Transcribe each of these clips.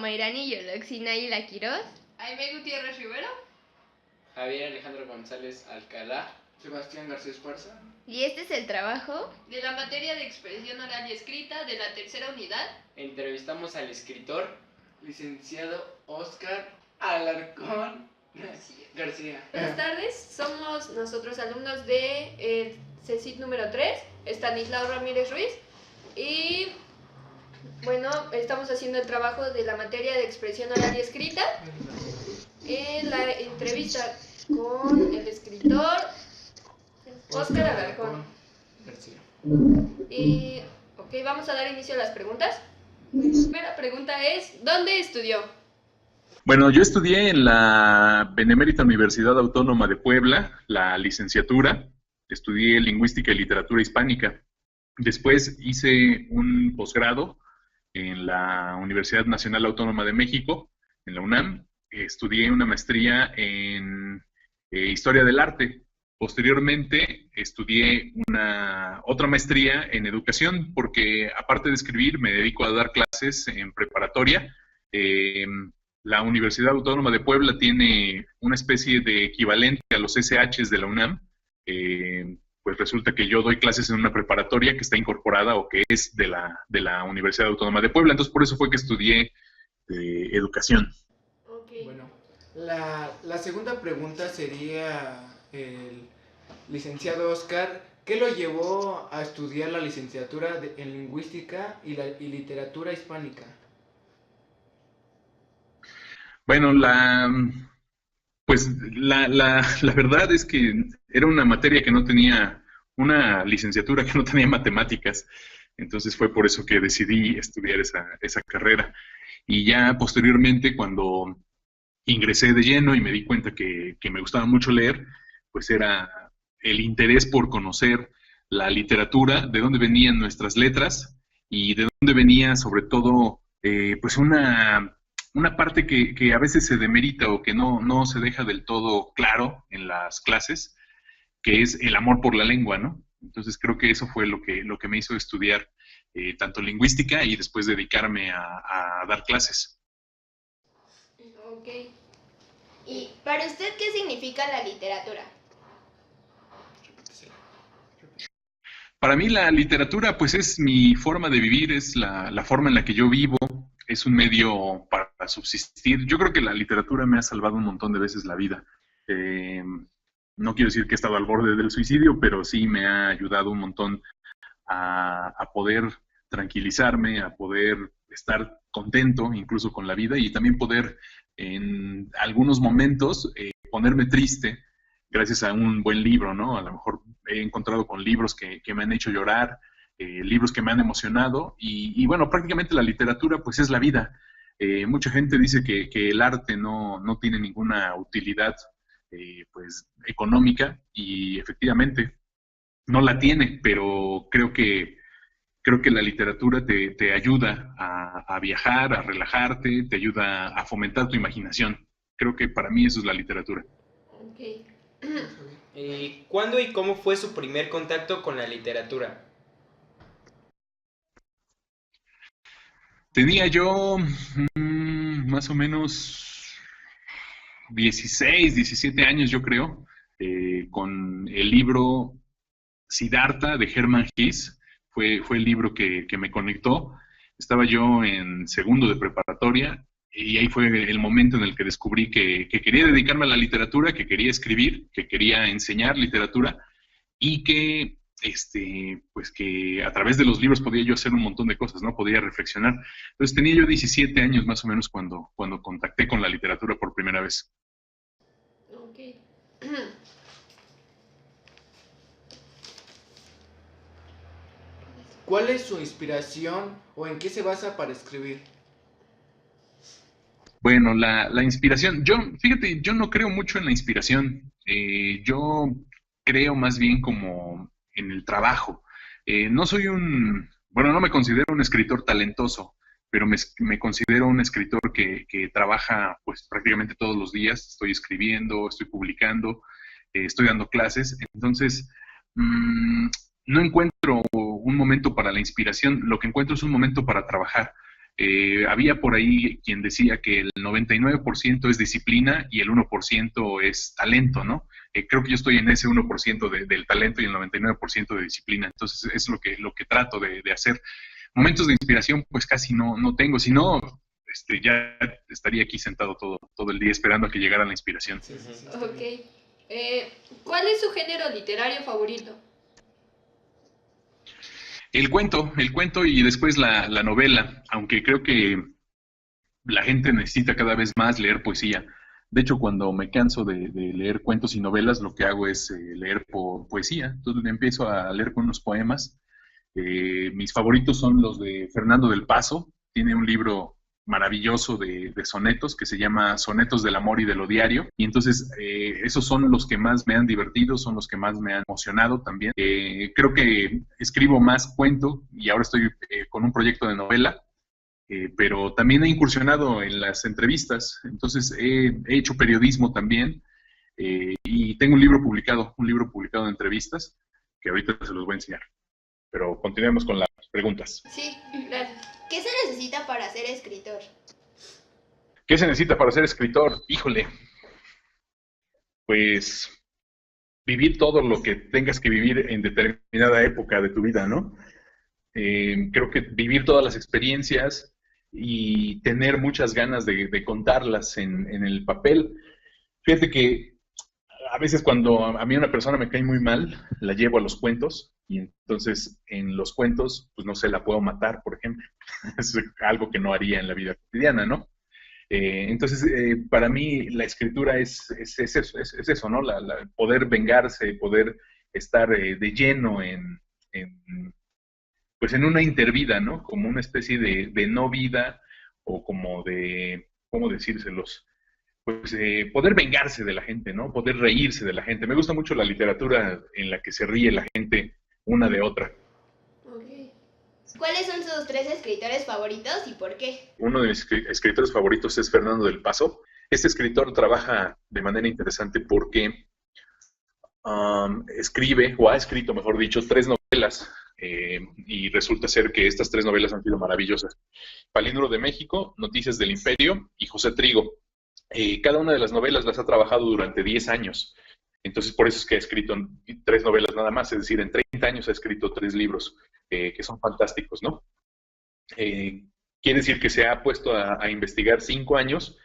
Mayrani Yoloxina y La Quiroz, Aime Gutiérrez Rivero, Javier Alejandro González Alcalá, Sebastián García Esparza. y este es el trabajo de la materia de expresión oral y escrita de la tercera unidad. Entrevistamos al escritor Licenciado Oscar Alarcón García. Buenas tardes, somos nosotros alumnos de CECIT número 3, Estanislao Ramírez Ruiz, y bueno, estamos haciendo el trabajo de la materia de expresión oral y escrita. En la entrevista con el escritor Oscar Alarcón García. Y vamos a dar inicio a las preguntas. La primera pregunta es, ¿dónde estudió? Bueno, yo estudié en la Benemérita Universidad Autónoma de Puebla, la licenciatura. Estudié Lingüística y Literatura Hispánica. Después hice un posgrado en la Universidad Nacional Autónoma de México, en la UNAM. Estudié una maestría en Historia del Arte. Posteriormente estudié otra maestría en Educación, porque aparte de escribir me dedico a dar clases en preparatoria. La Universidad Autónoma de Puebla tiene una especie de equivalente a los SHs de la UNAM. Pues resulta que yo doy clases en una preparatoria que está incorporada o que es de la Universidad Autónoma de Puebla. Entonces, por eso fue que estudié Educación. Okay. Bueno, la segunda pregunta sería, el licenciado Oscar, ¿qué lo llevó a estudiar la licenciatura en Lingüística y Literatura Hispánica? Bueno, la verdad es que era una materia que no tenía, una licenciatura que no tenía matemáticas. Entonces fue por eso que decidí estudiar esa carrera. Y ya posteriormente, cuando ingresé de lleno y me di cuenta que me gustaba mucho leer, pues era el interés por conocer la literatura, de dónde venían nuestras letras y de dónde venía sobre todo pues una parte que a veces se demerita o que no se deja del todo claro en las clases, que es el amor por la lengua, ¿no? Entonces creo que eso fue lo que me hizo estudiar tanto lingüística y después dedicarme a dar clases. Ok. ¿Y para usted qué significa la literatura? Para mí la literatura pues es mi forma de vivir, es la forma en la que yo vivo, es un medio para subsistir. Yo creo que la literatura me ha salvado un montón de veces la vida. No quiero decir que he estado al borde del suicidio, pero sí me ha ayudado un montón a poder tranquilizarme, a poder estar contento incluso con la vida y también poder en algunos momentos ponerme triste gracias a un buen libro, ¿no? A lo mejor he encontrado con libros que me han hecho llorar, libros que me han emocionado y bueno, prácticamente la literatura pues es la vida. Mucha gente dice que el arte no tiene ninguna utilidad pues económica y efectivamente no la tiene, pero creo que la literatura te ayuda a viajar, a relajarte, te ayuda a fomentar tu imaginación. Creo que para mí eso es la literatura. Ok. ¿Cuándo y cómo fue su primer contacto con la literatura? Tenía yo más o menos 16, 17 años, yo creo, con el libro Siddhartha de Hermann Hesse. Fue el libro que me conectó. Estaba yo en segundo de preparatoria y ahí fue el momento en el que descubrí que quería dedicarme a la literatura, que quería escribir, que quería enseñar literatura y que pues que a través de los libros podía yo hacer un montón de cosas, ¿no? Podía reflexionar. Entonces tenía yo 17 años más o menos cuando contacté con la literatura por primera vez. Ok. ¿Cuál es su inspiración o en qué se basa para escribir? Bueno, la inspiración, fíjate, yo no creo mucho en la inspiración, yo creo más bien como en el trabajo. No soy bueno, no me considero un escritor talentoso, pero me considero un escritor que trabaja pues prácticamente todos los días, estoy escribiendo, estoy publicando, estoy dando clases, entonces no encuentro un momento para la inspiración, lo que encuentro es un momento para trabajar. Había por ahí quien decía que el 99% es disciplina y el 1% es talento, ¿no? Creo que yo estoy en ese 1% del talento y el 99% de disciplina. Entonces es lo que trato de hacer. Momentos de inspiración pues casi no tengo, si no, ya estaría aquí sentado todo el día esperando a que llegara la inspiración. Sí, sí, sí, Ok. ¿Cuál es su género literario favorito? El cuento y después la novela, aunque creo que la gente necesita cada vez más leer poesía. De hecho, cuando me canso de leer cuentos y novelas, lo que hago es leer poesía. Entonces empiezo a leer con unos poemas. Mis favoritos son los de Fernando del Paso. Tiene un libro maravilloso de sonetos que se llama Sonetos del Amor y de lo Diario. Y entonces esos son los que más me han divertido, son los que más me han emocionado también. Creo que escribo más cuento y ahora estoy con un proyecto de novela. Pero también he incursionado en las entrevistas, entonces he hecho periodismo también y tengo un libro publicado de entrevistas que ahorita se los voy a enseñar. Pero continuemos con las preguntas. Sí, gracias. ¿Qué se necesita para ser escritor? ¿Qué se necesita para ser escritor? Híjole, pues vivir todo lo que tengas que vivir en determinada época de tu vida, ¿no? Creo que vivir todas las experiencias y tener muchas ganas de contarlas en el papel. Fíjate que a veces cuando a mí una persona me cae muy mal, la llevo a los cuentos y entonces en los cuentos, pues no sé, la puedo matar, por ejemplo. Es algo que no haría en la vida cotidiana, ¿no? Entonces, para mí la escritura es eso, ¿no? Poder vengarse, poder estar de lleno pues en una intervida, ¿no? Como una especie de no vida o como de, ¿cómo decírselos? Pues poder vengarse de la gente, ¿no? Poder reírse de la gente. Me gusta mucho la literatura en la que se ríe la gente una de otra. Ok. ¿Cuáles son sus 3 escritores favoritos y por qué? Uno de mis escritores favoritos es Fernando del Paso. Este escritor trabaja de manera interesante porque escribe, o ha escrito, mejor dicho, 3 novelas. Y resulta ser que estas 3 novelas han sido maravillosas. Palíndromo de México, Noticias del Imperio y José Trigo. Cada una de las novelas las ha trabajado durante 10 años. Entonces, por eso es que ha escrito 3 novelas nada más, es decir, en 30 años ha escrito 3 libros, que son fantásticos, ¿no? Quiere decir que se ha puesto a investigar 5 años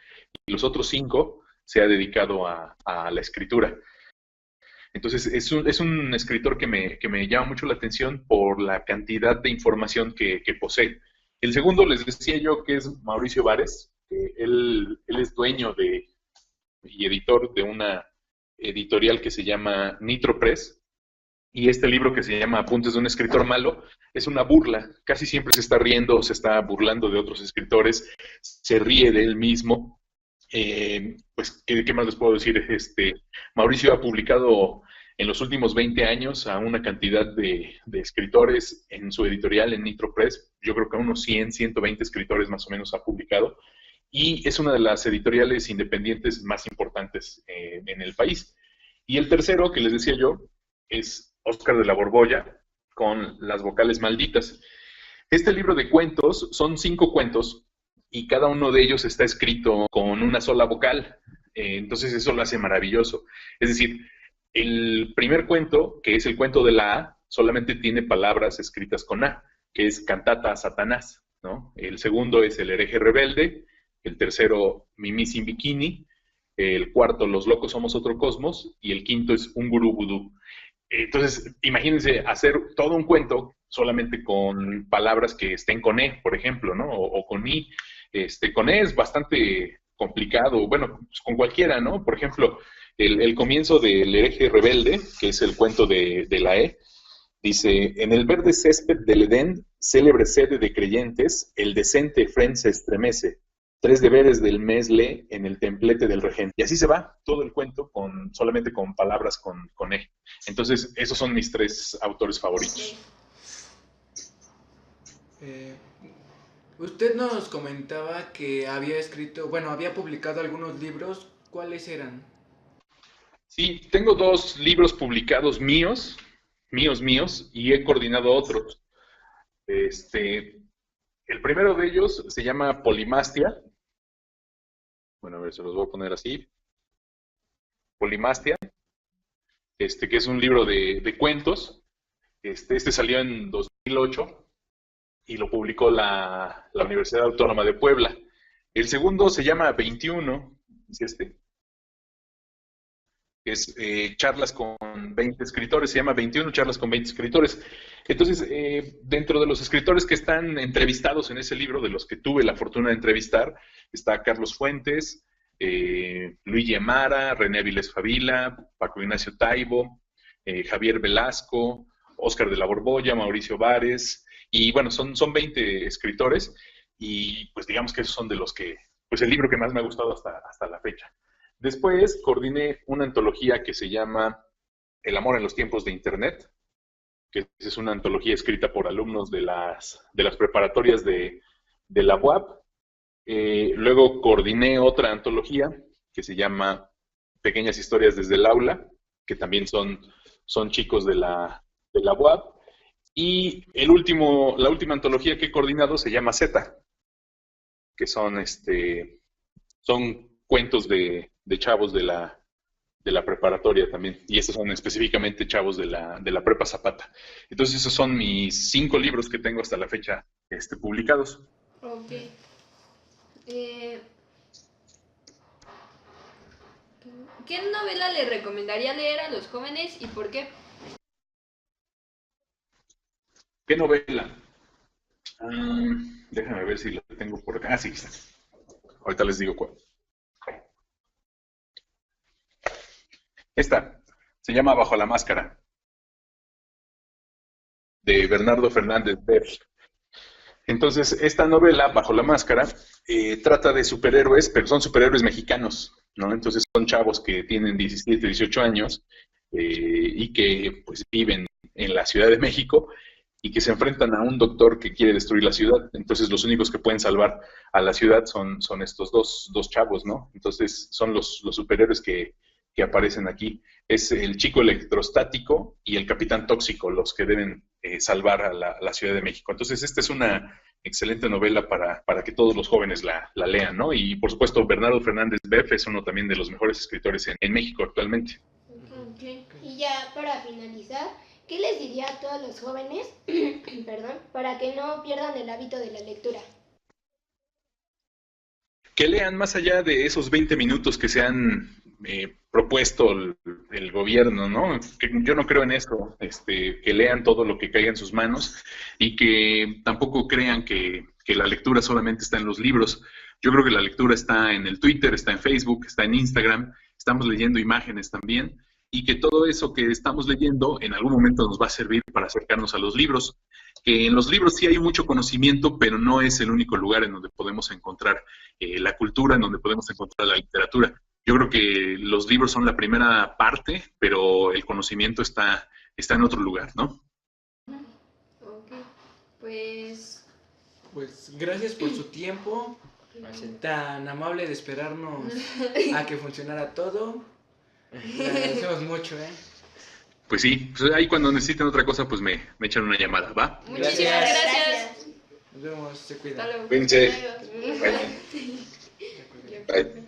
y los otros 5 se ha dedicado a la escritura. Entonces, es un escritor que me llama mucho la atención por la cantidad de información que posee. El segundo, les decía yo, que es Mauricio Báez, que él es dueño y editor de una editorial que se llama Nitro Press, y este libro que se llama Apuntes de un escritor malo es una burla. Casi siempre se está riendo, se está burlando de otros escritores, se ríe de él mismo. Pues, ¿qué más les puedo decir? Mauricio ha publicado en los últimos 20 años a una cantidad de escritores en su editorial, en Nitro Press. Yo creo que a unos 100, 120 escritores más o menos ha publicado. Y es una de las editoriales independientes más importantes en el país. Y el tercero, que les decía yo, es Óscar de la Borbolla, con Las vocales malditas. Este libro de cuentos son 5 cuentos, y cada uno de ellos está escrito con una sola vocal. Entonces eso lo hace maravilloso. Es decir, el primer cuento, que es el cuento de la A, solamente tiene palabras escritas con A, que es Cantata a Satanás, ¿no? El segundo es El hereje rebelde, el tercero Mimi sin bikini, el cuarto Los locos somos otro cosmos, y el quinto es Un gurú vudú. Entonces, imagínense hacer todo un cuento solamente con palabras que estén con E, por ejemplo, ¿no? O con I. Con E es bastante complicado, bueno, pues con cualquiera, ¿no? Por ejemplo, el comienzo del hereje rebelde, que es el cuento de la E, dice: en el verde césped del Edén, célebre sede de creyentes, el decente Efrén se estremece. 3 deberes del mes lee en el templete del regente. Y así se va todo el cuento solamente con palabras con E. Entonces, esos son mis 3 autores favoritos. Usted nos comentaba que había publicado algunos libros. ¿Cuáles eran? Sí, tengo 2 libros publicados míos, y he coordinado otros. El primero de ellos se llama Polimastia. Bueno, a ver, se los voy a poner así. Polimastia, que es un libro de cuentos. Este salió en 2008 y lo publicó la Universidad Autónoma de Puebla. El segundo se llama 21, es es charlas con 20 escritores, se llama 21 charlas con 20 escritores. Entonces, dentro de los escritores que están entrevistados en ese libro, de los que tuve la fortuna de entrevistar, está Carlos Fuentes, Luigi Amara, René Avilés Favila, Paco Ignacio Taibo, Javier Velasco, Óscar de la Borbolla, Mauricio Vares, y bueno, son 20 escritores, y pues digamos que esos son de los que, pues el libro que más me ha gustado hasta la fecha. Después coordiné una antología que se llama El amor en los tiempos de Internet, que es una antología escrita por alumnos de las preparatorias de la UAP. Luego coordiné otra antología que se llama Pequeñas historias desde el aula, que también son chicos de la UAP. Y la última antología que he coordinado se llama Z, que son cuentos de chavos de la preparatoria también, y estos son específicamente chavos de la Prepa Zapata. Entonces esos son mis 5 libros que tengo hasta la fecha publicados. Ok. ¿Qué novela le recomendaría leer a los jóvenes y por qué? ¿Qué novela? Déjame ver si la tengo por acá. Ah, sí, está. Ahorita les digo cuál. Esta se llama Bajo la Máscara, de Bernardo Fernández Beff. Entonces, esta novela, Bajo la Máscara, trata de superhéroes, pero son superhéroes mexicanos, ¿no? Entonces son chavos que tienen 17, 18 años y que pues viven en la Ciudad de México y que se enfrentan a un doctor que quiere destruir la ciudad. Entonces los únicos que pueden salvar a la ciudad son estos dos chavos, ¿no? Entonces son los superhéroes que aparecen aquí. Es el chico electrostático y el capitán tóxico los que deben salvar a la Ciudad de México. Entonces esta es una excelente novela para que todos los jóvenes la lean, ¿no? Y por supuesto Bernardo Fernández Beff es uno también de los mejores escritores en México actualmente. Okay. Y ya para finalizar, ¿qué les diría a todos los jóvenes, perdón, para que no pierdan el hábito de la lectura? Que lean más allá de esos 20 minutos que se han propuesto el gobierno, ¿no? Que yo no creo en eso, que lean todo lo que caiga en sus manos y que tampoco crean que la lectura solamente está en los libros. Yo creo que la lectura está en el Twitter, está en Facebook, está en Instagram, estamos leyendo imágenes también, y que todo eso que estamos leyendo en algún momento nos va a servir para acercarnos a los libros. Que en los libros sí hay mucho conocimiento, pero no es el único lugar en donde podemos encontrar la cultura, en donde podemos encontrar la literatura. Yo creo que los libros son la primera parte, pero el conocimiento está en otro lugar, ¿no? Ok, pues gracias por su tiempo, tan amable de esperarnos a que funcionara todo. Le agradecemos mucho, Pues sí, pues ahí cuando necesiten otra cosa, pues me echan una llamada, ¿va? muchísimas gracias. Nos vemos, se cuidan. Hasta luego. Cuídense. Hasta luego. Bye. Bye.